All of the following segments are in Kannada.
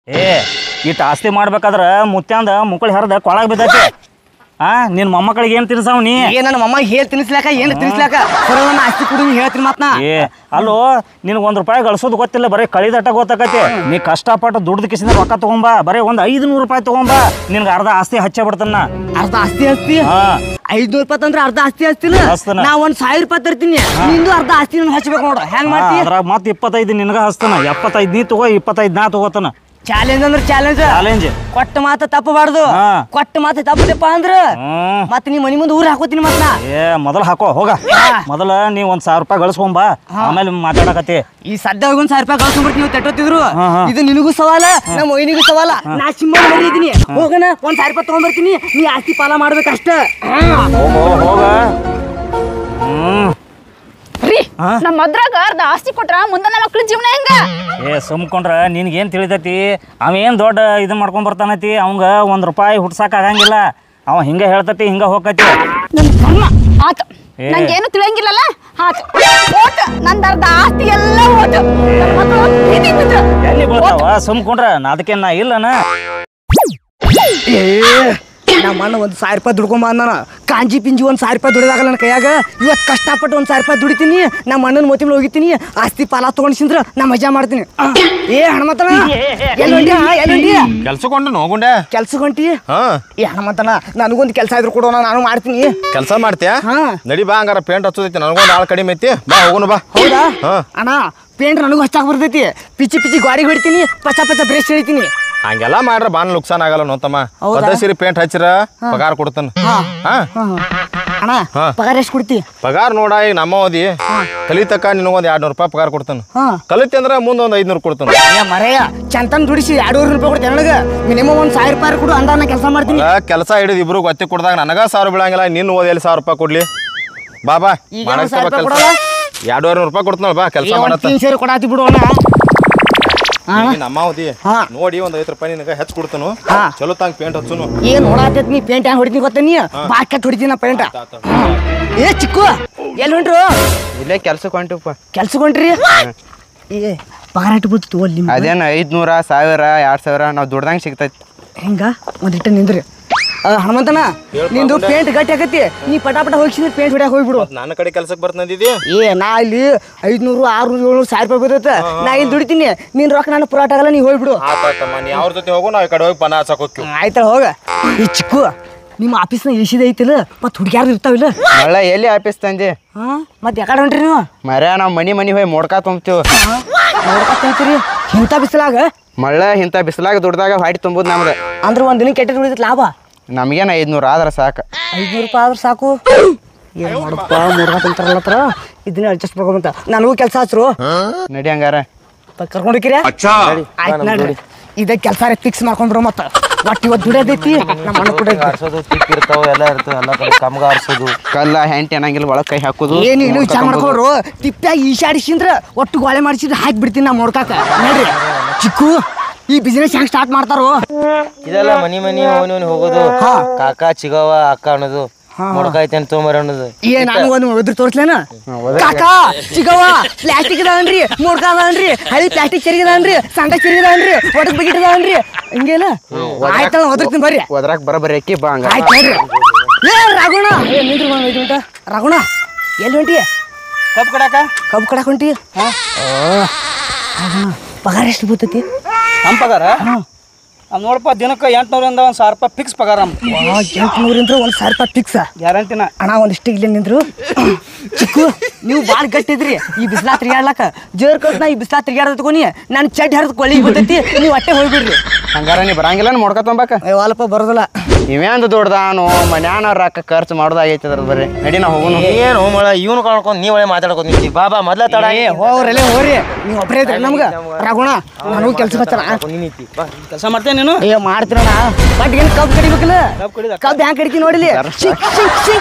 ಏ ಇಟ್ಟು ಆಸ್ತಿ ಮಾಡ್ಬೇಕಾದ್ರ ಮುತ್ಯಾಂದ ಮುಕ್ಕಳಿ ಹರಿದ ಕೊಳಗ ಬಿದ್ದೈತಿ. ನಿನ್ ಮೊಮ್ಮಕ್ಕಳಿಗೆ ಏನ್ ತಿನ್ಸಾವ್ ನೀ? ನನ್ನ ಮೊಮ್ಮ ಹೇಳ್ ತಿನ್ಸ್ಲಾಕ ಏನ್ ತಿನ್ಸ್ಲಾಕ ಆಸ್ತಿ ಕುಡಿ ಹೇಳ್ತೀನಿ ಮಾತ್ನಾ. ಏ ಅಲ್ಲೋ ನಿನ್ಗೆ ₹1 ಗಳಿಸೋದು ಗೊತ್ತಿಲ್ಲ, ಬರೀ ಕಳಿದಟ್ಟ ಗೊತ್ತಾಕತಿ. ನೀ ಕಷ್ಟಪಟ್ಟು ದುಡ್ದು ಕಿಸಿದ ರೊಕ್ಕ ತಗೊಂಬ, ಬರೀ ಒಂದು ₹500 ತಗೊಂಬ, ನಿನ್ಗೆ ಅರ್ಧ ಆಸ್ತಿ ಹಚ್ಚೇ ಬಿಡ್ತಾನ. ಅರ್ಧ ಆಸ್ತಿ ಹಸ್ತಿ? 500 ಅಂದ್ರೆ ಅರ್ಧ ಆಸ್ತಿ ಹಸ್ತಿಲ್ಲ. ನಾ ₹1000 ತರ್ತೀನಿ, ನಿಂದು ಅರ್ಧ ಆಸ್ತಿ ನನ್ ಹಚ್ಬೇಕು ನೋಡ. ಹೆಂಗ್ ಮಾಡ್ತಿ? ಅದ್ರಾಗ ಮತ್ 25 ನಿನ್ಗ ಹಚ್ತಾನ. 75 ನೀ ತಗೋ, 25 ನಾ ತಗೋತಾನ. ಚಾಲೆಂಜ್ ಅಂದ್ರೆ ಚಾಲೆಂಜ್. ಕೊಟ್ಟ ಮಾತ ತಪ್ಪಬಾರ್ದು. ಕೊಟ್ಟ ಮಾತ ತಪ್ಪದಪ್ಪ ಅಂದ್ರ ಮತ್ ನೀ ಮನಿ ಮುಂದೆ ಊರ್ ಹಾಕೋತೀನಿ ಮತ್ತ. ಏ ಮೊದಲು ಹಾಕೋ ಹೋಗ. ಮೊದಲ ನೀ ₹1000 ಗಳಿಸ್ಕೊಂಬ, ಆಮೇಲೆ ಮಾತಾಡಕತಿ. ಈ ಸದ್ಯ ₹1000 ಗಳಿಸ್ಕೊಂಡ್ಬಿಟ್ಟು ನೀವು ತಟ್ಟೋತಿದ್ರು. ಇದು ನಿನಗೂ ಸವಾಲ, ನಮ್ಮ ಮೊಯ್ನಿಗೂ ಸವಾಲ. ನಾ ಸಿಂಹ ಮಾಡಿದೀನಿ, ಹೋಗಣ ₹1000 ತಗೊಂಡ್ಬರ್ತೀನಿ, ನೀ ಆಸ್ತಿ ಪಾಲ ಮಾಡ್ಬೇಕಷ್ಟ. ಹೋಗ. ನಮ್ಮ ಅದ್ರಾಗ ಅರ್ಧ ಆಸ್ತಿ ಕೊಟ್ರ ಮುಂದೆ ನಮ್ಮ ಮಕ್ಳ ಜೀವನ ಹೆಂಗ? ಏ ಸುಮ್ಕೊಂಡ್ರ ನಿನ್ಗೇನ್ ತಿಳಿತೈತಿ? ಅವೇನ್ ದೊಡ್ಡ ಇದನ್ ಮಾಡ್ಕೊಂಡ್ ಬರ್ತಾನತಿ. ಅವಂಗ ₹1 ಹುಟ್ಸಾಕ ಆಗಂಗಿಲ್ಲ. ಅವ ಹಿಂಗ ಹೇಳ್ತತಿ, ಹಿಂಗ ಹೋಗತಿ. ಆತ ನಂಗೇನು ತಿಳಿಯಂಗಿಲ್ಲಲ್ಲ. ಓಟ್ ನಂದ ಅರ್ಧ ಆಸ್ತಿ ಎಲ್ಲ ಓಟ್. ಎಲ್ಲಿ ಬೀಳ್ತಾವ? ಸುಮ್ಕೊಂಡ್ರ ಅದಕ್ಕೆ ನಾ ಇಲ್ಲನ. ನಮ್ಮ ಅಣ್ಣ ₹1000 ದುಡ್ಕೊಂಬ ಅಂದಾನ. ಕಾಂಜಿ ಪಿಂಜಿ ₹1000 ದುಡಿದಾಗಲ್ಲ ನನ್ನ ಕೈಯಾಗ. ಇವತ್ತು ಕಷ್ಟಪಟ್ಟು ₹1000 ದುಡಿತೀನಿ, ನಮ್ಮ ಅಣ್ಣನ ಮೋತಿ ಮೇಲೆ ಹೋಗಿತೀನಿ, ಆಸ್ತಿ ಪಾಲ ತಗೊಂಡ್ಸಿಂದ್ರ ನಾ ಮಜಾ ಮಾಡ್ತೀನಿ. ಏ ಹಣಮಂತನ, ಕೆಲ್ಸಕ್ಕೆ ಹೊಂಟಿ? ಏ ಹಣಮಂತನ, ನನಗೊಂದು ಕೆಲಸ ಇದ್ರು ಕೊಡೋಣ, ನಾನು ಮಾಡ್ತೀನಿ. ಕೆಲಸ ಮಾಡ್ತೀಯಾ? ನಡಿ ಬಾ, ಹಂಗಾರ ಪೇಂಟ್ ಹಚ್ಚೋದೈತಿ, ನನಗೊಂದು ಆಳು ಕಡಿಮೆ ಐತಿ, ಬಾ ಹೋಗೋಣ ಬಾ. ಹೌದಾ ಅಣ್ಣ? ಪೇಂಟ್ ನನಗೂ ಹಚ್ಚಾಕ ಬರ್ತೈತಿ. ಪಿಚ್ಚಿ ಗಾಡಿ ಹೊಡಿತೀನಿ, ಪಚ್ಚ ಬ್ರೇಸ್ ಹಿಡಿತೀನಿ. ಹಂಗೆಲ್ಲ ಮಾಡ್ರ ಬಾನ್ ನುಕ್ಸಾನ್ ಆಗಲ್ಲ ನೋತಮ್ಮ. ಸೀರೆ ಪೇಂಟ್ ಹಚ್ಚಿರ ಪಗಾರ ಕೊಡ್ತಾನ. ಅಣ್ಣ ಪಗಾರ ಎಷ್ಟು ಕೊಡ್ತಿ? ಪಗಾರ ನೋಡ, ಈಗ ನಮ್ಮ ಓದಿ ಕಲಿತಕ್ಕ ನಿನಗೊಂದು ₹200 ಪಗಾರ ಕೊಡ್ತಾನ. ಕಲಿತಿ ಅಂದ್ರ ಮುಂದೆ ಒಂದು 500 ಕೊಡ್ತಾನ. ಮರೆಯ ಚಂತನ್ ದುಡಿಸಿ ₹200 ಕೊಡ್ತೇನೆ. ನನಗ ಮಿನಿಮಮ್ ₹1000 ಕೊಡು, ಅಂದ ನಾ ಕೆಲಸ ಮಾಡ್ತೀನಿ. ಕೆಲಸ ಹಿಡಿದು ಇಬ್ರು ಗೊತ್ತಿ ಕೊಡ್ದಾಗ ನನಗ 1000 ಬೀಳಂಗಿಲ್ಲ. ನಿನ್ನ ಓದಿ ಎಲ್ಲಿ ₹1000 ಕೊಡ್ಲಿ? ಬಾಬಾ ₹200 ಕೊಡ್ತಾನಲ್ಲ, ಬಾ ಕೆಲಸ ಮಾಡತ್ತ. ಸೇರಿ ಕೊಡಾತಿ ಬಿಡುವಣ. ನಮ್ಮ ಅವಧಿ ನೋಡಿ ಒಂದು ₹5 ನಿನಗೆ ಹೆಚ್ಚು ಕೊಡ್ತಾನು. ಚಲೋ ತಂಗ ಪೇಂಟ್ ಹಚ್ಚುನು. ಏನ್ ನೋಡಾತೈತಿ ನೀ? ಪೇಂಟ್ ಹೆಂಗ್ ಹೊಡಿತೀನಿ ಗೊತ್ತ? ನೀ ಬಾಕೆಟ್ ಹೊಡಿತೀನಿ ನಾ ಪೇಂಟ್. ಏ ಚಿಕ್ಕು, ಎಲ್ಲಿ ಹೊಂಟ್ರು? ಇಲ್ಲೇ ಕೆಲ್ಸಕ್ಕೆ ಹೊಂಟಿಪ್ಪ. ಕೆಲ್ಸಕ್ಕೆ ಹೊಂಟ್ರಿ? ಏ ಪಗಾರ ಇಟ್ಟು ಬಿಡ್ತು ಅಲ್ಲಿ. ಅದೇನು 500, 1000, 2000 ನಾವು ದುಡ್ದಂಗೆ ಸಿಗ್ತೈತಿ. ಹೆಂಗ ಒಂದಿಟ್ಟ ನಿಂದ್ರಿ. ಹನುಮಂತನ, ನಿಂದು ಪೇಂಟ್ ಗಟ್ಟಿ ಆಗತ್ತಿ. ನೀ ಪಟಾಪಟ ಹೋಗಿಸಿದ್ರೆ ಪೇಂಟ್ ಹೊಡ್ಯಾಕ ಹೋಗ್ಬಿಡು. ನನ್ನ ಕಡೆ ಕೆಲ್ಸಕ್ಕೆ ಬರ್ತಂದಿದ್ದಿ? ಏ ನಾ ಇಲ್ಲಿ 500, 600, 700, ₹1000 ಬರ್ತೈತೆ. ನಾ ಇಲ್ಲಿ ದುಡಿತೀನಿ, ನಿನ್ ರೊಕ್ಕ ನಾನು ಪುರಾಟ ಆಗಲ್ಲ, ನೀ ಹೋಗ್ಬಿಡು. ನೀ ಅವ್ರ ಜೊತೆ ಹೋಗು, ನಾವು ಈ ಕಡೆ ಹೋಗಿ ಪನ ಹಚ್ಚಕ್ ಹೋಗ್ತೀವಿ. ಆಯ್ತಲ್ಲ ಹೋಗ. ಈ ಚಿಕ್ಕು, ನಿಮ್ಮ ಆಫೀಸ್ನ ಇಳಿಸಿದ ಐತಿಲ್ಲ, ಮತ್ತೆ ಹುಡುಗ್ಯಾರು ಇರ್ತಾವಿಲ್ಲ? ಮಳ್ಳ ಎಲ್ಲಿ ಆಫೀಸ್ ತಂದಿ? ಮತ್ತೆ ಯಾಕಡೆ ಹೊಂಟ್ರಿ ನೀವು? ಮರ್ಯಾ ನಾವು ಮನಿ ಹೋಗಿ ಮೊಡ್ಕಾ ತುಂಬ್ತೀವಿ. ನೋಡ್ಕೊತೀರಿ ಇಂಥ ಬಿಸಿಲಾಗ? ಮಳ್ಳ ಇಂಥ ಬಿಸಿಲಾಗ ದುಡ್ದಾಗ ಹೊಟ್ಟಿ ತುಂಬೋದು ನಮ್ದು. ಅಂದ್ರೆ ಒಂದ್ ದಿನ ಕೆಟ್ಟ ದುಡಿದ ಲಾಭ ನಮಗೇನು 500 ಆದ್ರೆ ಸಾಕು. ₹500 ಆದ್ರೆ ಸಾಕು. ಏನು ಮಾಡಪ್ಪ, ಮುರ್ಗ ತಿಂತಾರಲ್ಲ ಹತ್ರ, ಇದನ್ನ ಅಡ್ಜಸ್ಟ್ ಮಾಡ್ಕೊಂತ. ನನಗೂ ಕೆಲಸ ಹಚ್ರು. ನಡಿ ಹಂಗಾರ ಕರ್ಕೊಂಡಿಕ್ಕಿರ? ಆಯ್ತು ನಡ್ರಿ, ಇದೇ ಕೆಲಸ ಫಿಕ್ಸ್ ಮಾಡ್ಕೊಂಡ್ರು. ಮತ್ತೆ ಒಟ್ಟು ಇವತ್ತು ದುಡಿಯೋದೈತಿ. ನಮ್ಮ ಅಣ್ಣ ಕೂಡ ಆರ್ಸೋದು, ತಿಕ್ ಇರ್ತಾವ, ಎಲ್ಲ ಇರ್ತಾವ, ಎಲ್ಲ ಕಡೆ ಕಮ್ಗ ಆರ್ಸೋದು, ಕಲ್ಲ ಹೆಂಟಿ ಅನ್ನಂಗಿಲ್ಲ, ಒಳಗೆ ಕೈ ಹಾಕೋದು. ಏನು ವಿಚಾರ ಮಾಡ್ಕೊಡ್ರು. ತಿಪ್ಪಾಗಿ ಈಶಾಡಿಸಿಂದ್ರ ಒಟ್ಟು ಗೋಳೆ ಮಾಡಿಸಿದ್ರೆ ಹಾಕಿ ಬಿಡ್ತೀನಿ ನಾ ಮೊಡ್ಕಾಕ. ನೋಡ್ರಿ ಚಿಕ್ಕು, ಈ ಬಿಸ್ನೆಸ್ ಹೆಂಗ್ ಸ್ಟಾರ್ಟ್ ಮಾಡ್ತಾರೋ? ಇದೆಲ್ಲ ಮನಿ ಅವನು ಹೋಗೋದು, ಕಾಕ ಚಿಗವ ಅಕ್ಕ ಅನ್ನೋದು, ಮೊಡ್ಕಾಯ್ತಿ ಅಂತ ತೊಗೊಂಬರ ಅನ್ನೋದು. ನಾನು ಒಂದು ಎದುರು ತೋರಿಸ್ಲೇನ? ಕಾಕ ಚಿಗವ ಪ್ಲಾಸ್ಟಿಕ್ ಇದಾವನ್ರಿ, ಮೊಡ್ಕ ಅದಾವನ್ರಿ, ಹಳಿ ಪ್ಲಾಸ್ಟಿಕ್ ಚರಿಗೆ ಅದಾವನ್ರಿ, ಸಂಡ ಚರಿಗೆ ಅದಾವನ್ರಿ, ಒಡಕ್ ಬಗಿಟ್ ಅದಾವನ್ರಿ. ಹಿಂಗೆಲ್ಲ ಆಯ್ತಲ್ಲ, ಒದರ್ತೀನಿ ಬರ್ರಿ. ಒದ್ರಾಕ ಬರಬರಿ ಅಕ್ಕಿ ಬಾ ಹಂಗ. ಆಯ್ತು ನೋಡ್ರಿ. ಏ ರಾಗುಣ, ನಿಂತ್ರಿ 5 ಮಿನಿಟ. ರಾಗುಣ ಎಲ್ಲಿ ಹೊಂಟಿ? ಕಬ್ಬು ಕಡಾಕ ಹೊಂಟಿ? ಪಗಾರ ಎಷ್ಟು ಬರ್ತೈತಿ? ನಮ್ಮ ಪಗಾರ ನೋಡಪ್ಪ, ದಿನಕ್ಕೆ 800 ₹1000 ಫಿಕ್ಸ್ ಪಗಾರ. 800 ₹1000 ಫಿಕ್ಸ್ ಗ್ಯಾರಂಟಿನ. ಅಣ್ಣ ಒಂದಿಷ್ಟು ಇಲ್ಲೇ ನಿಂದ್ರು. ಚಿಕ್ಕು, ನೀವು ಭಾಳ ಗಟ್ಟಿದ್ರಿ ಈ ಬಿಸ್ಲಾ ತಿರ್ಗಾಡ್ಲಕ್ಕ. ಜೇರ್ ಕಟ್ನ ಈ ಬಿಸ್ಲಾ ತಿರ್ಗಾಡ ತಗೋನಿ, ನಾನು ಚಡ್ಡಿ ಹರಿದು ಕೊಳ್ಳಿ ಬರ್ತೈತಿ, ನೀವು ಹೊಟ್ಟೆ ಹೋಗ್ಬಿಡ್ರಿ. ಹಂಗಾರ ನೀ ಬರಂಗಿಲ್ಲ ಮೊಡ್ಕ ತೊಂಬಾಕ? ವಾಲಪ್ಪ ಬರೋದಿಲ್ಲ. ಇವೇಂದು ದೊಡ್ಡದಾನು ಮನ್ಯಾನ ರೊಕ್ಕ ಖರ್ಚು ಮಾಡೋದಾಗೈತಿ ಅದ್ರ ಬರೀ. ನಡಿ ನಾ ಹೋಗೋಣ. ಏನು ಮಳ ಇವನು ಕಾಣ್ಕೊಂಡು ನೀವು ಒಳ್ಳೆ ಮಾತಾಡ್ಕೊಂಡು ನಿಂತಿ. ಬಾಬಾ ಮೊದ್ಲ ತಡ ಹೋಗ್ರಲ್ಲೇ ಹೋಗ್ರಿ, ನೀವು ಒಬ್ಬರೇ ಇದ್ರಿ ನಮ್ಗೆ. ರಾಗುಣ ನನಗೂ ಕೆಲಸ ಹಚ್ಚಲ್ಲ. ಕೆಲಸ ಮಾಡ್ತೇನೆ ನೀನು? ಏ ಮಾಡ್ತೀರಣ್ಣ, ಬಟ್ ಏನು ಕಬ್ಬು ಕಡಿಬೇಕಲ್ಲ? ಕಬ್ಬು ಹ್ಯಾಂಗ ಕಡಿತೀನಿ ನೋಡಿಲಿ.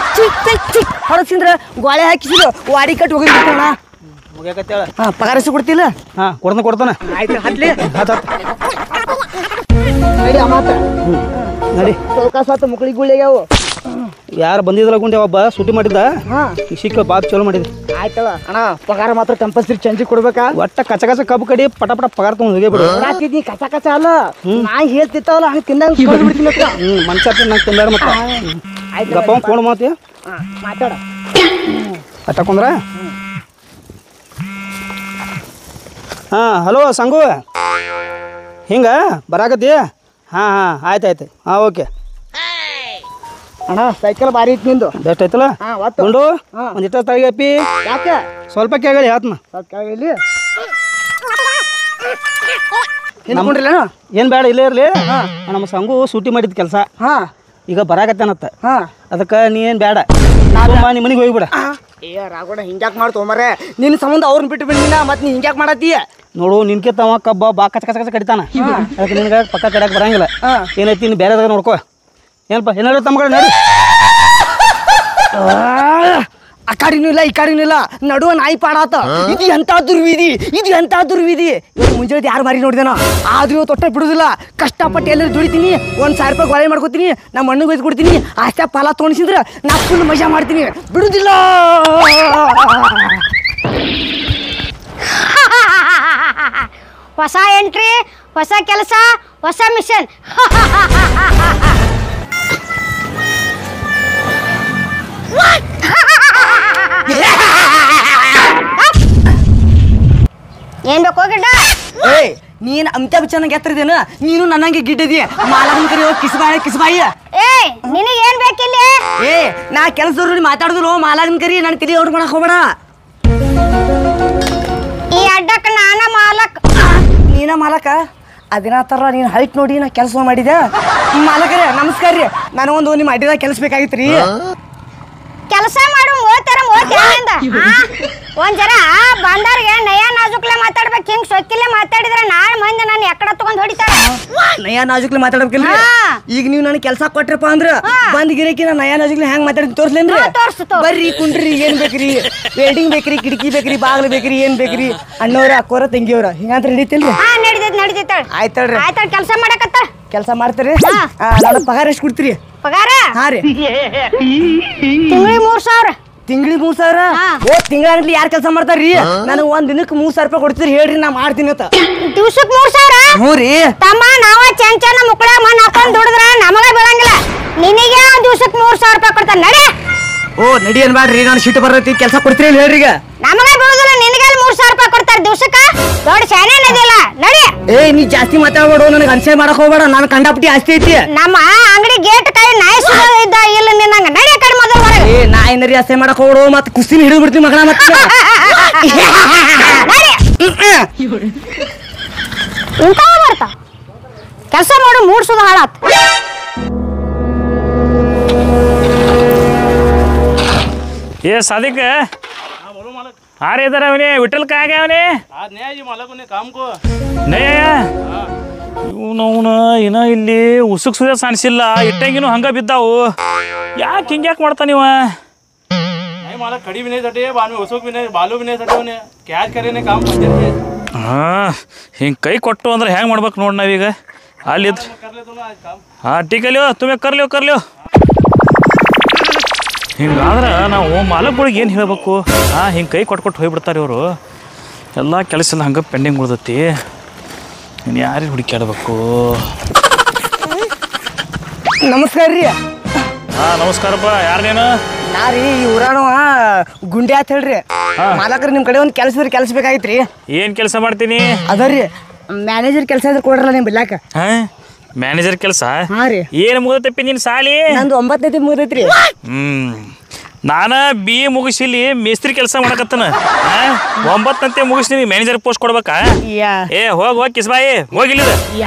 ಹೊರಸಿಂದ್ರ ಗೋಳೆ ಹಾಕಿಸಿದ್ರು, ವಾಡಿ ಕಟ್ಟಿ ಹೋಗಿರ್ತೀರಣ್ಣ. ಪಗಾರ ಎಷ್ಟು ಕೊಡ್ತಿಲ್ಲ? ಕೊಡ್ತಾನೆ. ಆಯ್ತು ಹತ್ಲಿ ನಡಿ. ಮಾತ ನಡಿ. ಚೌಕಾಸ ಮಕ್ಕಳಿಗೆ ಗುಳಿಗ್ಯಾವು. ಯಾರು ಬಂದಿದ್ರಲ್ಲ ಗುಂಡೆ, ಒಬ್ಬ ಸೂಟಿ ಮಾಡಿದ್ದ, ಸಿಕ್ಕ ಬಾತ್ ಚಲೋ ಮಾಡಿದ್ರಿ. ಆಯ್ತಲ್ಲ ಅಣ್ಣ ಪಗಾರ ಮಾತ್ರ ಕಂಪಲ್ಸರಿ ಚೇಂಜ್ ಕೊಡ್ಬೇಕಾ ಒಟ್ಟ ಕಚ ಕಚ ಕಬ್ಬು ಕಡಿ ಪಟ ಪಟ ಪಗಾರ ತಗೊಂಡು ಹೋಗೇ ಬಿಡು ರಾತ್ರಿ ಕಚ ಕಚ ಅಲ್ಲ ನಾ ಹೇಳ್ತಿತ್ತವಲ್ಲ ಹಂಗೆ ತಿಂದಂಗ ಬಿಡ್ತೀನಿ ಮನುಷ್ಯ ನಂಗೆ ತಿಂದಾಡ ಮತ್ತೆ ಆಯ್ತು ಗಪ್ಪ ಫೋನ್ ಮಾತಿ ಮಾತಾಡ ಅಟ್ಟಕೊಂಡ್ರ ಹಾಂ ಹಲೋ ಸಂಗು ಹಿಂಗೆ ಬರಾಕತ್ತಿ ಹಾಂ ಆಯ್ತು ಹಾಂ ಓಕೆ ಅಣ್ಣ ಸೈಕಲ್ ಬಾರಿ ಐತಿ ನಿಂದು ಬೆಸ್ಟ್ ಆಯ್ತಲ್ಲ ಗುಂಡು ಒಂದಿಷ್ಟ ತಳಗಪ್ಪಿ ಯಾಕೆ ಸ್ವಲ್ಪ ಕೇಳಿ ಆತ್ಮ ಸ್ವಲ್ಪ ಕೆಳಗಿಲ್ಲಿ ಹಿಂದ್ಕೊಂಡಿಲ್ಲ ಏನು ಬೇಡ ಇಲ್ಲೇ ಇರಲಿ ನಮ್ಮ ಸಂಗು ಸೂಟಿ ಮಾಡಿದ ಕೆಲಸ ಹಾಂ ಈಗ ಬರಾಕತ್ತೇನತ್ತ ಹಾಂ ಅದಕ್ಕೆ ನೀ ಏನು ಬೇಡ ನಿಮ್ಮ ಮನೆಗೆ ಹೋಗಿಬಿಡ ಏ ರಾಗೋಣ ಹಿಂಗ್ಯಾಕೆ ಮಾಡ್ತೊಂಬರೇ ನಿನ್ನ ಸಂಬಂಧ ಅವ್ರನ್ನ ಬಿಟ್ಟು ಬಿಡ್ಲಿನ ಮತ್ತೆ ನೀ ಹಿಂಗ್ಯಾಕೆ ಮಾಡತ್ತೀಯ ನೋಡು ನಿನ್ಕಿತ್ತವ ಕಬ್ಬ ಬಾ ಕಚ ಕಚ ಕಚ ಕಡಿತಾನ ಅದಕ್ಕೆ ನಿನ್ಗೆ ಪಕ್ಕ ಕಡಿಯಕ್ಕೆ ಬರಂಗಿಲ್ಲ ಏನೈತಿ ನೀನು ಬೇರೆದಾಗ ನೋಡ್ಕೋ ಏನಪ್ಪ ಏನಾದ್ರು ತಮ್ಮಗಳು ನಡಿ ಆ ಕಡೆನೂ ಇಲ್ಲ ಈ ಕಡೆನೂ ಇಲ್ಲ ನಡುವ ನಾಯಿ ಪಾಡಾತ ಇದು ಎಂತ ದುರ್ವಿಧಿ ಇವತ್ತು ಮುಂಜಾನೆ ಯಾರು ಮಾರಿ ನೋಡಿದೇನ ಆದ್ರೂ ಇವತ್ತು ಒಟ್ಟೆ ಬಿಡುದಿಲ್ಲ ಕಷ್ಟಪಟ್ಟು ಎಲ್ಲರೂ ದುಡಿತೀನಿ 1,000 ರೂಪಾಯಿ ಗೊಳೆ ಮಾಡ್ಕೊತೀನಿ ನಮ್ಮ ಮಣ್ಣಿಗೆ ಬೈದು ಕೊಡ್ತೀನಿ ಆಸ್ತಿ ಫಲ ತೊಗೊಂಡಿಸಿದ್ರೆ ನಾ ಫುಲ್ ಮಜಾ ಮಾಡ್ತೀನಿ ಬಿಡುದಿಲ್ಲ ಹೊಸ ಎಂಟ್ರಿ ಹೊಸ ಕೆಲಸ ಹೊಸ ಮಿಷನ್ ಏನ್ ಬೇಕು ಗಿಡ್ಡ ಏಯ್ ನೀನು ಅಮಿತಾಬ್ ಬಚ್ಚನ್ ಎತ್ತರದೇನ ನೀನು ನನ್ನಂಗೆ ಗಿಡ್ಡದಿ ಮಾಲಕನ ಕರಿ ಹೋಗಿ ಕಿಸ್ಬಾಯಿ ಏ ನಿನಗೆ ಏನ್ ಬೇಕಿಲ್ಲ ಏ ನಾ ಕೆಲಸದವ್ರು ಮಾತಾಡುದಿಲ್ಲ ಮಾಲಕನ ಕರಿ ನನ್ನ ತಲೆ ಔಟ್ ಮಾಡಕ್ ಹೋಗ್ಬೇಡ ಈ ಅಡ್ಡಕ್ಕೆ ನಾನ ಮಾಲಕ್ ನೀನ ಮಾಲಕ ಅದಿನಾತರ ನೀನು ಹೈಟ್ ನೋಡಿ ನಾ ಕೆಲಸ ಮಾಡಿದೆ ಮಾಲಕರೇ ನಮಸ್ಕಾರ ರೀ ನನಗೊಂದು ನಿಮ್ಮ ಅಡ್ಡಿದಾಗ ಕೆಲಸ ಬೇಕಾಗಿತ್ತು ರೀ ಕೆಲಸ ಮಾಡು ಮೋತರ ಒಂದ್ ಜರ ಬಂದವ್ರಿಗೆ ನಯ ನಾಜುಕ್ಲೆ ಮಾತಾಡ್ಬೇಕು ಹಿಂಗ್ ಸೊಕ್ಕಿಲೆ ಮಾತಾಡಿದ್ರೆ ನಾಳೆ ಮಂದಿ ನಾನು ಎಕ್ಕಡ ತಗೊಂಡ್ ಹೊಡಿತಾರೆ ನಯಾ ನಾಜುಕ್ಲೆ ಮಾತಾಡ್ಬೇಕಿಲ್ರಿ ಈಗ ನೀವು ನನಗೆ ಕೆಲಸ ಕೊಟ್ರಪ್ಪ ಅಂದ್ರ ಬಂದ್ ಗಿರಕಿ ನಾ ನಯಾ ನಾಜುಕ್ಲೆ ಹೆಂಗ್ ಮಾತಾಡಿ ತೋರ್ಸ್ಲೇನ್ರಿ ಬರ್ರಿ ಕುಂಡ್ರಿ ಏನ್ ಬೇಕ್ರಿ ವೆಲ್ಡಿಂಗ್ ಬೇಕ್ರಿ ಕಿಟಕಿ ಬೇಕ್ರಿ ಬಾಗ್ಲು ಬೇಕ್ರಿ ಏನ್ ಬೇಕ್ರಿ ಅಣ್ಣವ್ರ ಅಕ್ಕೋರ ತಂಗಿಯವ್ರ ಹಿಂಗಂತ ನಡೀತಿಲ್ರಿ ನಡೀತೈತೆ ಆಯ್ತಳ್ರಿ ಆಯ್ತಾಳ ಕೆಲಸ ಮಾಡಕತ್ತ ಕೆಲಸ ಮಾಡ್ತೀರಿ ನಾನು ಪಗಾರ ಎಷ್ಟು ಕೊಡ್ತೀರಿ ಪಗಾರ ಹಾ ರೀ ತಿಂಗಳಿಗೆ 3,000 ತಿಂಗಳಿಗೆ 3,000 ಓ ತಿಂಗಳಾಗಲಿ ಯಾರು ಕೆಲಸ ಮಾಡ್ತಾರ್ರಿ ನನಗೆ ಒಂದ್ ದಿನಕ್ಕೆ 3,000 ರೂಪಾಯಿ ಕೊಡ್ತೀರಿ ಹೇಳ್ರಿ ನಾ ಮಾಡ್ತೀನಿ ಅಂತ ದಿವ್ಸಕ್ಕೆ 3,000 ಹ್ಞೂ ರೀ ತಮ್ಮ ನಾವ ಚೆಂಚನ ಮುಕ್ಕಳ ಮಣ್ಣು ಹಾಕೊಂಡ್ ದುಡಿದ್ರ ನಮಗ ಬೀಳಂಗಿಲ್ಲ ನಿನಗೆ ದಿವ್ಸಕ್ಕೆ 3,000 ರೂಪಾಯಿ ಕೊಡ್ತಾರ ನಡಿ ಓ ನಡಿ ಅನ್ಬೇಡ್ರಿ ನಾನು ಸಿಟ್ಟು ಬರ್ತೈತಿ ಕೆಲಸ ಕೊಡ್ತೀರಿ ಹೇಳ್ರಿ ಈಗ ನಮಗ ಬೀಳುದಿಲ್ಲ ನಿನಗೆ 3,000 ರೂಪಾಯಿ ಕೊಡ್ತಾರ ದಿವ್ಸಕ್ಕ ದೊಡ್ಡ ಶಾನೆ ನದಿಲ್ಲ ನಡಿ ಏ ನೀ ಜಾಸ್ತಿ ಮಾತಾಡ್ಬೇಡು ನನಗೆ ಅನ್ಸೆ ಮಾಡಕ್ ಹೋಗ್ಬೇಡ ನಾನು ಕಂಡಾಪಟ್ಟಿ ಆಸ್ತಿ ಐತಿ ನಮ್ಮ ಅಂಗಡಿ ಗೇಟ್ ಕೈ ನಾಯಿ ಸುಡೋದು ಇದ್ದ ಇಲ್ಲ ನಿನ್ನಂಗ ನಡಿ ಕಡೆ ಮೊದಲು ಹೊರಗೆ ಏ ನಾ ಏನಾರಿ ಆಸೆ ಮಾಡಕ್ ಹೋಗ್ಬಿಡು ಮತ್ತೆ ಕುಸ್ತಿನ ಹಿಡಿದು ಬಿಡ್ತೀನಿ ಮಗನ ಮತ್ತೆ ಇಂಥವ ಬರ್ತಾ ಕೆಲಸ ಮಾಡು ಮೂಡ್ಸೋದು ಹಾಳಾತ್ ये सादिक आ रहे इधर ಅವನೇ ವಿಠಲ್ ಕಾ गया ಅವನೇ आज नहीं जी मालक ने काम को नहीं आया ಇವನವನ ಏನ ಇಲ್ಲಿ ಉಸುಕ್ ಸುದ ಸಾಣಿಸಿಲ್ಲ ಇಟ್ಟಂಗಿನೂ ಹಂಗ ಬಿದ್ದಾವು ಯಾಕೆ ಹಿಂಗ್ಯಾಕೆ ಮಾಡ್ತಾನ ಇವ नहीं मालक खड़ी भी नहीं सटे बाद में उसको भी नहीं बालू भी नहीं सटे उन्हें क्या करे ने काम मंदिर के ಹಿಂಗೆ ಕೈ ಕೊಟ್ಟು ಅಂದ್ರೆ ಹೆಂಗೆ ಮಾಡ್ಬೇಕು ನೋಡಿ ನಾವೀಗ ಅಲ್ಲಿದ್ರೆ कर ले तो ना आज काम ಹಾಂ ಟೀಕ್ ಅಲ್ಲಿಯೋ ತುಮೆ ಕರ್ಲಿಯೋ ಹಿಂಗಾದ್ರೆ ನಾವು ಮಾಲಕ್ಗಳಿಗೆ ಏನು ಹೇಳಬೇಕು ಹಿಂಗೆ ಕೈ ಕೊಟ್ಟು ಹೋಗ್ಬಿಡ್ತಾರೆ ಇವರು ಎಲ್ಲ ಕೆಲಸ ಎಲ್ಲ ಹಂಗೆ ಪೆಂಡಿಂಗ್ ಉಳ್ದೈತಿ ಇನ್ನು ಯಾರಿಗೆ ಹುಡುಕ್ಯಾಡಬೇಕು ನಮಸ್ಕಾರ ರೀ ನಮಸ್ಕಾರಪ್ಪ ಯಾರು ನೀನು ನಾ ರೀ ಈ ಊರಾನವ ಗುಂಡೆ ಅಂತ ಹೇಳ್ರಿ ಮಾಲಕರು ನಿಮ್ಮ ಕಡೆ ಒಂದು ಕೆಲಸ ಬೇಕಾಗಿತ್ರಿ ಏನು ಕೆಲಸ ಮಾಡ್ತೀನಿ ಅದರಿ ಮ್ಯಾನೇಜರ್ ಕೆಲಸ ಇದ್ರೆ ಕೊಡ್ರಲ್ಲ ನೀವು ಬಿಲ್ಲಾಕ ಹಾಂ ಮ್ಯಾನೇಜರ್ ಕೆಲಸ ಹಾಂ ರೀ ಏನು ಮುಗ್ದೈತಪ್ಪಿ ನಿನ್ನ ಸಾಲಿ ನಂದು 9ನೇದು ಮುಗಿದೈತ್ರಿ ನಾನು BA ಮುಗಿಸಿಲಿ ಮೇಸ್ತ್ರಿ ಕೆಲಸ ಮಾಡಕತ್ತನ 9ನಂತೆ ಮುಗಿಸ್ತೀನಿ ಮ್ಯಾನೇಜರ್ ಪೋಸ್ಟ್ ಕೊಡ್ಬೇಕಾ ಏ ಹೋಗಿ ಕಿಸ್ಬಾಯಿ ಹೋಗಿಲ್ಲ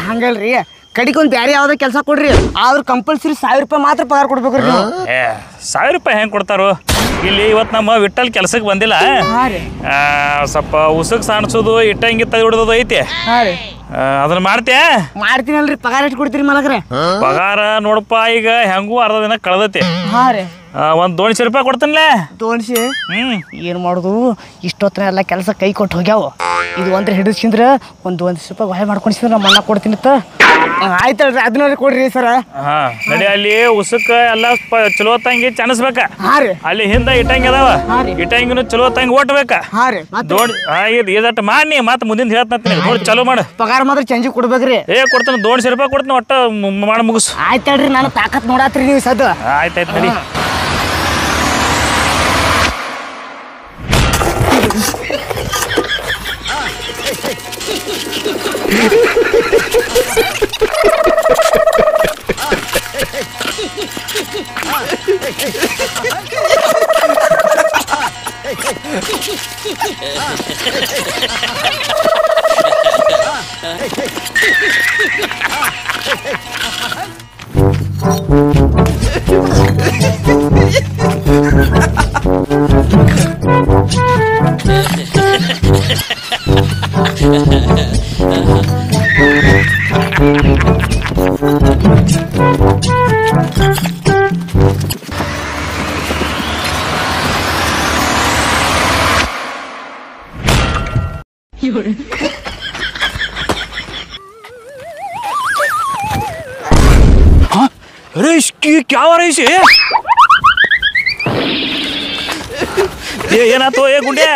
ಹಂಗಲ್ರಿ ಕಡಿಗೆ ಒಂದು ಬೇರೆ ಯಾವ್ದೋ ಕೆಲಸ ಕೊಡ್ರಿ ಆದ್ರೆ ಕಂಪಲ್ಸರಿ 1,000 ರೂಪಾಯಿ ಮಾತ್ರ ಪಗಾರ ಕೊಡ್ಬೇಕ್ರಿ ನೀವು 1,000 ರೂಪಾಯಿ ಹೆಂಗೆ ಕೊಡ್ತಾರೋ ಇಲ್ಲಿ ಇವತ್ತು ನಮ್ಮ ವಿಠಲ್ ಕೆಲಸಕ್ಕೆ ಬಂದಿಲ್ಲ ಸ್ವಲ್ಪ ಉಸುಕ್ ಸಾಣಿಸೋದು ಇಟ್ಟಂಗಿ ತೆಗೆದು ಐತಿ ಅದನ್ನ ಮಾಡ್ತೀನಲ್ರಿ ಪಗಾರ ಎಷ್ಟು ಕೊಡ್ತೀರಿ ಮಾಲಕ್ರೆ ಪಗಾರ ನೋಡಪ್ಪ ಈಗ ಹೆಂಗೂ ಅರ್ಧ ದಿನ ಕಳೆದೈತಿ ಒಂದು 200 ರೂಪಾಯಿ ಕೊಡ್ತೀನಿಲ್ಲ. 200 ಹ್ಞೂ ಏನು ಮಾಡೋದು ಇಷ್ಟೊತ್ತನ ಎಲ್ಲ ಕೆಲಸ ಕೈ ಕೊಟ್ಟು ಹೋಗ್ಯಾವ. ಇದು ಅಂದ್ರೆ ಹಿಡಿಸ್ಕಿಂದ್ರೆ ಒಂದು 200 ರೂಪಾಯಿ ಹೊಳೆ ಮಾಡ್ಕೊಂಡಿಸಿದ್ರೆ ನಮ್ಮ ಅಣ್ಣ ಕೊಡ್ತೀನಿ ಆಯ್ತಲ್ರಿ ಅದನ್ನ ಕೊಡ್ರಿ ಸರ. ಹಾಂ ನಡಿ ಅಲ್ಲಿ ಉಸುಕ ಎಲ್ಲ ಚಲೋ ತಂಗಿ ಚನಸ್ಬೇಕ. ಹಾಂ ರೀ ಅಲ್ಲಿ ಹಿಂದೆ ಇಟ್ಟಂಗಿ ಅದಾವ ಇಟ್ಟಂಗಿನು ಚಲೋ ತಂಗಿ ಓಟ್ಬೇಕ. ಹಾಂ ರೀ ನೋಡಿ ಇದಟ್ಟು ಮಾಡಿ ಮತ್ತೆ ಮುಂದಿನ ಹೇಳ್ತೀನಿ ನೋಡಿ ಚಲೋ ಮಾಡು. ಪಗಾರ ಮಾತ್ರ ಚೇಂಜ್ ಕೊಡ್ಬೇಕ್ರಿ. ಕೊಡ್ತೀನಿ 200 ರೂಪಾಯಿ ಕೊಡ್ತೀನಿ ಒಟ್ಟು ಮಾಡಿ ಮುಗಿಸು. ಆಯ್ತಲ್ರಿ ನಾನು ತಾಕತ್ ನೋಡಾತ್ರಿ ನೀವು ಸದ್. ಆಯ್ತಾಯ್ತು ನಡಿ. रईस क्या हो रईस ಏನಾಯ್ತು? ಗುಂಡ್ಯಾ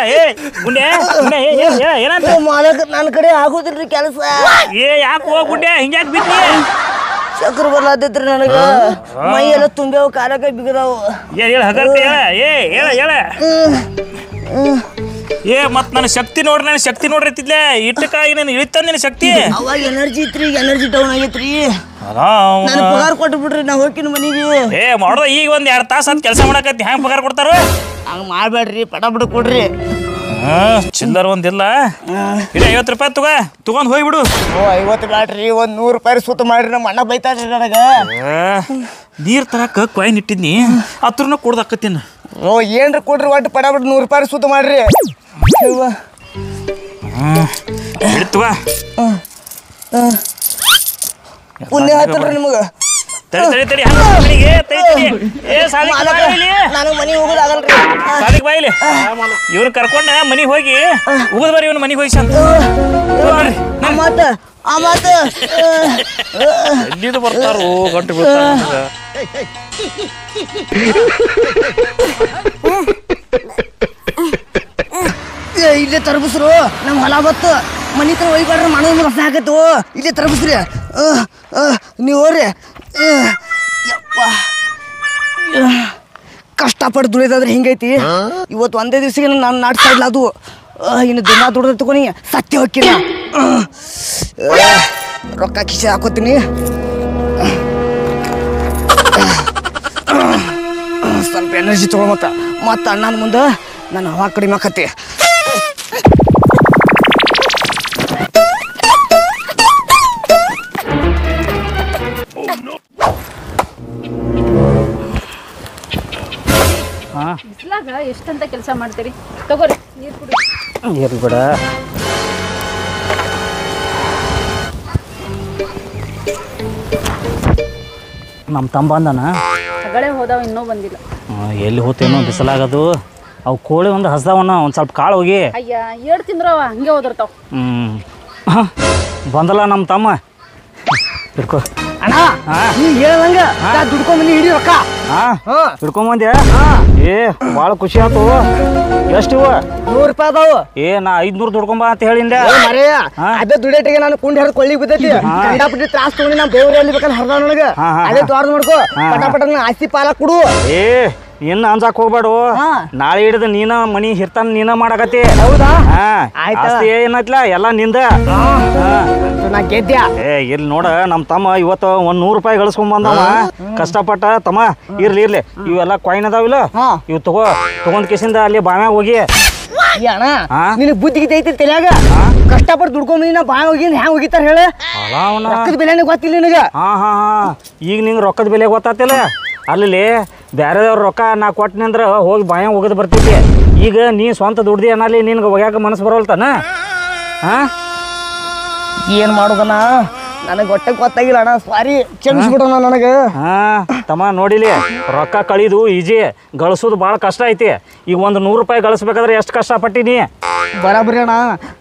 ಏನಾಯ್ತು? ಮಾಲಕ ನನ್ನ ಕಡೆ ಆಗೋದಿಲ್ರಿ ಕೆಲಸ. ಯಾಕೆ ಗುಂಡ್ಯಾ ಹಿಂಗ್ಯಾಕೆ ಬಿದ್ದಿ? ಚಕ್ರ ಬರ್ಲಾತೈತ್ರಿ ನನಗ. ಮೈ ಎಲ್ಲ ತುಂಬ್ಯಾವ ಕಾಲಕ ಬಿಗದಾವು. ಹೇಳ ಹೇಳ ಮತ್ ನನ್ನ ಶಕ್ತಿ ನೋಡ್ರಿ ಇಟ್ಟಕ್ಕಾಗಿ ನಾನು ಇಳಿತಾನ ನಿನ್ನ ಶಕ್ತಿ. ಅವಾಗ ಎನರ್ಜಿ ಇತ್ರಿ, ಎನರ್ಜಿ ಡೌನ್ ಆಗೈತ್ರಿ. ನನಗೆ ಪಗಾರ ಕೊಟ್ಟು ಬಿಡ್ರಿ, ನಾ ಹೋಗ್ತೀನಿ ಮನೆಗೆ. ಮಾಡೋದ ಈಗ ಒಂದ್ 2 ತಾಸು ಅಂತ ಕೆಲಸ ಮಾಡಕತ್ತಿ, ಹೆಂಗ್ ಪಗಾರ ಕೊಡ್ತಾರ? ಹಂಗ ಮಾಡ್ಬೇಡ್ರಿ, ಪಟ ಕೊಡ್ರಿ. ಚಿಲ್ಲರ್ ಒಂದಿಲ್ಲ, 50 ರೂಪಾಯಿ ತಗೊಂಡ್ ಹೋಗ್ಬಿಡು. 50 ಬ್ಯಾಡ್ರಿ, 100 ರೂಪಾಯಿ ಸುತ್ತ ಮಾಡ್ರಿ. ನಮ್ಮ ಅಣ್ಣ ಬೈತಾರ್ರಿ ನನಗ. ನೀರ್ ತರಕ ಕಾಯಿನ್ ಇಟ್ಟಿದ್ನಿ, ಹತ್ರನ ಕೊಡ್ದಾಕತ್ತೀನ. ಏನ್ರಿ ಕೊಡ್ರಿ, ಒಟ್ಟು ಪಟ 100 ರೂಪಾಯಿ ಸುತ್ತ ಮಾಡ್ರಿ. ಹಿಡಿತುವ ಪುಣ್ಯ ಹತ್ತಲ್ರಿ ನಿಮಗ. ತಡಿ ನನಗೆ ಮನೆಗೆ ಹೋಗೋದಾಗಲ್ರಿ. ಸಾಲಿಗೆ ಬಾಯಿಲಿ ಇವ್ನ ಕರ್ಕೊಂಡ ಮನಿಗೆ ಹೋಗಿ ಉಗಿದ್ ಬರೀ ಇವ್ನ ಮನಿಗೆ ಹೋಗಿ ಸಂತ ಎಲ್ಲಿದು ಬರ್ತಾರೋ ಗಂಟು ಬೀಳ್ತಾರ. ಇಲ್ಲೇ ತರಬಸ್ರು, ನಮ್ಮ ಹೊಲ ಬತ್ತು ಮನಿ ತರ ಒಯ್ಬೇಡ್ರಿ, ಮನೋದು ರಸ ಆಗತ್ತು. ಇಲ್ಲೇ ತರಬಸ್ರಿ, ನೀವು ಹೋಗ್ರಿ. ಯಪ್ಪ ಕಷ್ಟಪಟ್ಟು ದುಡಿದಾದ್ರೆ ಹಿಂಗೈತಿ. ಇವತ್ತು ಒಂದೇ ದಿವ್ಸಕ್ಕೆ ನಾನು ನಾಡ್ತಾ ಇಲ್ಲ ಅದು. ಇನ್ನು ದಿನ ದುಡ್ದು ತಗೊಂಡು ಸತ್ಯ ಹೋಗ್ಕಿಲ್ಲ. ರೊಕ್ಕ ಕಿಶೆ ಹಾಕೋತೀನಿ. ಸ್ವಲ್ಪ ಎನರ್ಜಿ ತಗೋ. ಮತ್ತೆ ಅಣ್ಣನ ಮುಂದೆ ನಾನು ಹವಾ ಕಡಿಮೆ ಆಕತಿ. ಬಿಸ್ಲಾಗ ಎಷ್ಟಂತ ಕೆಲಸ ಮಾಡ್ತೀರಿ? ತಗೋರಿ ನೀರು ಕುಡಿ. ಇರ್ಲಿ ಬಿಡ. ನಮ್ಮ ತಮ್ಮ ಬಂದನ ಹೊಗಳೇ ಹೋದಾವ, ಇನ್ನೂ ಬಂದಿಲ್ಲ. ಎಲ್ಲಿ ಹೋತೇನೋ ಬಿಸಿಲಾಗದು. ಅವು ಕೋಳಿ ಒಂದು ಹಸ್ದಾವನ, ಒಂದು ಸ್ವಲ್ಪ ಕಾಳು ಹೋಗಿ. ಅಯ್ಯ ಏಡ್ ತಿಂದ್ರವ ಹಂಗೆ ಹೋದಿರ್ತಾವ. ಬಂದಲ್ಲ ನಮ್ಮ ತಮ್ಮ. ಹಿಡ್ಕೊ ಅಣ್ಣ, ನೀನ್ ಹೇಳ್ದಂಗ ದುಡ್ಕೊಂಬಂದಿ ಹಿಡಿ ರೊಕ್ಕ. ಹಿಡ್ಕೊಂಬಂದ್ಯಾ? ಏ ಭಾಳ ಖುಷಿ ಆಯ್ತು. ಎಷ್ಟು ಇವ? 100 ರೂಪಾಯಿ ಅದಾವು. ನಾ 500 ದುಡ್ಕೊಂಬ ಅಂತ ಹೇಳಿಂದೆ. ಮರೆಯ ಅದೇ ದುಡಿಯಟಿಗೆ ನಾನು ಕುಂಡಿ ಹರಿದು ಕೊಳ್ಳಿಗೆ ಬಿದ್ದೈತಿ. ಕಂಡಾಪಟ್ಟಿ ತ್ರಾಸ್ ತಗೊಂಡು ನಾ ಬೇವ್ರಿ ಅಲ್ಲಿ ಬೇಕಂದ್ರೆ ಹರಿದ ನನಗೆ. ಅದೇ ತೋರ್ದು ನೋಡ್ಕೊ, ಪಟ ಆಸ್ತಿ ಪಾಲ ಕೊಡು. ಇನ್ನು ಅಂಜಾಕ್ ಹೋಗ್ಬೇಡು. ನಾಳೆ ಹಿಡಿದು ನೀನ ಮನಿ ಹಿರ್ತಾನ ನೀನ ಮಾಡಕತ್ತಿ. ಹೌದಾ? ಆಸ್ತಿ ಏನೈತ್ಲ ಎಲ್ಲ ನಿಂದ. ನಾ ಗೆದ್ದ್ಯಾ. ಇಲ್ಲಿ ನೋಡ, ನಮ್ಮ ತಮ್ಮ ಇವತ್ತು 100 ರೂಪಾಯಿ ಗಳಿಸ್ಕೊಂಡ್ ಬಂದವ ಕಷ್ಟಪಟ್ಟ. ತಮ್ಮ ಇರ್ಲಿ ಇವೆಲ್ಲ ಕಾಯಿನ್ ಅದಾವಿಲ್ಲ, ಇವ್ ತಗೊಂಡ್ ಕೇಸಿಂದ ಅಲ್ಲಿ ಬಾಮ್ಯಾಗ ಹೋಗಿ. ಅಣ್ಣ ನಿನಗೆ ಬುದ್ಧಿ ಐತಿ ತಲೆಯಾಗ. ಕಷ್ಟಪಟ್ಟು ದುಡ್ಕೊಂಬಂದಿ ನಾ ಬಾಯ್ ಹೋಗಿ ಹ್ಯಾಂಗ ಹೋಗಿತಾರ ಹೇಳ. ರೊಕ್ಕದ ಬೆಲೆನೇ ಗೊತ್ತಿಲ್ಲ ನಿನಗೆ. ಈಗ ನಿಂಗೆ ರೊಕ್ಕದ ಬೆಲೆ ಗೊತ್ತಾತಿಲ್ಲ. ಅಲ್ಲಿ ಬ್ಯಾರೆದವ್ರ ರೊಕ್ಕ ನಾ ಕೊಟ್ಟನಿ ಅಂದ್ರೆ ಹೋಗಿ ಬಾಯಾಗ ಹೋಗೋದು ಬರ್ತಿದ್ದೆ. ಈಗ ನೀ ಸ್ವಂತ ದುಡ್ದಿ ಅನ್ನಲ್ಲಿ ನಿನ್ಗೆ ಒಗ್ಯಾಕ ಮನಸ್ಸು ಬರೋಲ್ತಾನ? ಏನ್ ಮಾಡೋದಣ್ಣ, ನನಗೆ ಹೊಟ್ಟೆ ಗೊತ್ತಾಗಿಲ್ಲ ಅಣ್ಣ. ಸಾರಿ, ಕ್ಷಮಿಸ್ಬಿಡೋಣ ನನಗೆ. ತಮ್ಮ ನೋಡಿಲಿ ರೊಕ್ಕ ಕಳಿದು ಈಜಿ ಗಳಿಸೋದು ಭಾಳ ಕಷ್ಟ ಐತಿ. ಈಗ ಒಂದು 100 ರೂಪಾಯಿ ಗಳಿಸ್ಬೇಕಾದ್ರೆ ಎಷ್ಟು ಕಷ್ಟಪಟ್ಟಿನಿ. ಬರಾಬರಿ ಅಣ್ಣ,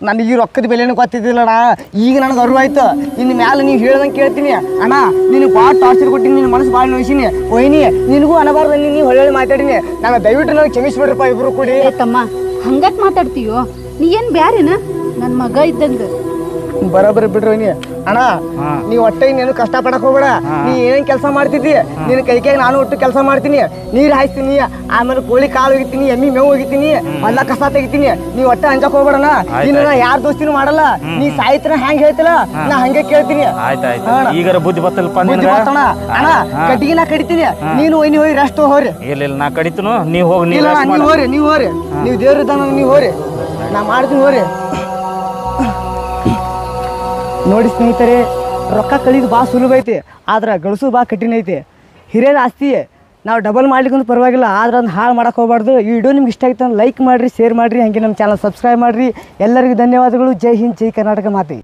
ನನಗೆ ಈ ರೊಕ್ಕದ ಬೆಲೆನೂ ಗೊತ್ತಿದ್ದಿಲ್ಲಣ್ಣ. ಈಗ ನನಗೆ ಅರಿವು ಆಯ್ತು. ಇನ್ನು ಮ್ಯಾಲೆ ನೀವು ಹೇಳ್ದಂಗೆ ಕೇಳ್ತೀನಿ ಅಣ್ಣ. ನಿನಗೆ ಭಾಳ ಟಾರ್ಚರ್ ಕೊಟ್ಟಿನಿ, ನಿನ್ನ ಮನಸ್ಸು ಭಾಳ ನೋಯಿಸಿನಿ. ಒಯ್ನಿ ನಿನಗೂ ಅನ್ನಬಾರ್ದು, ನೀವು ಹೊಳ್ಳಿ ಮಾತಾಡಿನಿ. ನಾನು ದಯವಿಟ್ಟು ನನಗೆ ಕ್ಷಮಿಸ್ಬಿಡ್ರಪ್ಪ, ಇಬ್ರು ಕೂಡಿ. ತಮ್ಮ ಹಂಗಕ್ ಮಾತಾಡ್ತೀಯೋ? ನೀ ಏನ್ ಬ್ಯಾರೇನ? ನನ್ನ ಮಗ ಇದ್ದಂಗ. ಬರೋಬ್ಬರಿ ಬಿಡ್ರಿ ನೀ ಅಣ್ಣ. ನೀವ್ ಒಟ್ಟೆ ನೀನು ಕಷ್ಟ ಪಡಕ್ ಹೋಗ್ಬೇಡ. ನೀ ಏನೇನ್ ಕೆಲಸ ಮಾಡ್ತಿದ್ದಿ ನಿನ್ನ ಕೈಕಾಗಿ ನಾನು ಒಟ್ಟು ಕೆಲಸ ಮಾಡ್ತೀನಿ. ನೀರ್ ಹಾಯ್ತೀನಿ, ಆಮೇಲೆ ಕೋಳಿ ಕಾಳು ಒಗಿತೀನಿ, ಎಮ್ಮಿ ಮೇವು ಒಗಿತೀನಿ, ಹೊಲ ಕಸ ತೆಗಿತೀನಿ. ನೀವ್ ಒಟ್ಟೆ ಅಂಜಕ್ ಹೋಗ್ಬೇಡಣ. ನೀನು ಯಾರ ದೋಸ್ತಿನೂ ಮಾಡಲ್ಲ. ನೀ ಸಾಯ್ತಿನ ಹೆಂಗ್ ಹೇಳ್ತಿಲ್ಲ ನಾ ಹಂಗೆ ಕೇಳ್ತೀನಿ. ಈಗ ಬುದ್ಧಿ ಬತ್ತಲ್ಪ ಅಣ್ಣ. ಕಟ್ಟಿಗೆ ನಾ ಕಡಿತೀನಿ, ನೀನು ಒಯ್ನಿ ಹೋಗಿ ರೆಸ್ಟ್ ಹೋಗ್ರಿ. ಇಲ್ಲ ನಾ ಕಡಿತನು, ನೀವ್ ಹೋಗಿ. ನೀವ್ ಹೋರಿ, ನೀವ್ ದೇವ್ರಿದ್ದಾನ, ನೀವ್ ಹೋರಿ, ನಾ ಮಾಡ್ತೀನಿ ಹೋರಿ. ನೋಡಿ ಸ್ನೇಹಿತರೆ, ರೊಕ್ಕ ಕಳೀದು ಭಾಳ ಸುಲಭ ಐತಿ, ಆದ್ರೆ ಗಳಿಸೋದು ಭಾಳ ಕಠಿಣ ಐತಿ. ಹಿರಿಯರ ಆಸ್ತಿ ನಾವು ಡಬಲ್ ಮಾಡ್ಲಿಕ್ಕಂತೂ ಪರವಾಗಿಲ್ಲ, ಆದ್ರೆ ಅದನ್ನ ಹಾಳು ಮಾಡಕ್ಕೆ ಹೋಗ್ಬಾರ್ದು. ಈ ವಿಡಿಯೋ ನಿಮ್ಗೆ ಇಷ್ಟ ಆಯ್ತು ಅಂದ್ರೆ ಲೈಕ್ ಮಾಡಿರಿ, ಶೇರ್ ಮಾಡಿರಿ, ಹಾಗೆ ನಮ್ಮ ಚಾನಲ್ ಸಬ್ಸ್ಕ್ರೈಬ್ ಮಾಡಿರಿ. ಎಲ್ಲರಿಗೂ ಧನ್ಯವಾದಗಳು. ಜೈ ಹಿಂದ್, ಜೈ ಕರ್ನಾಟಕ ಮಾತೆ.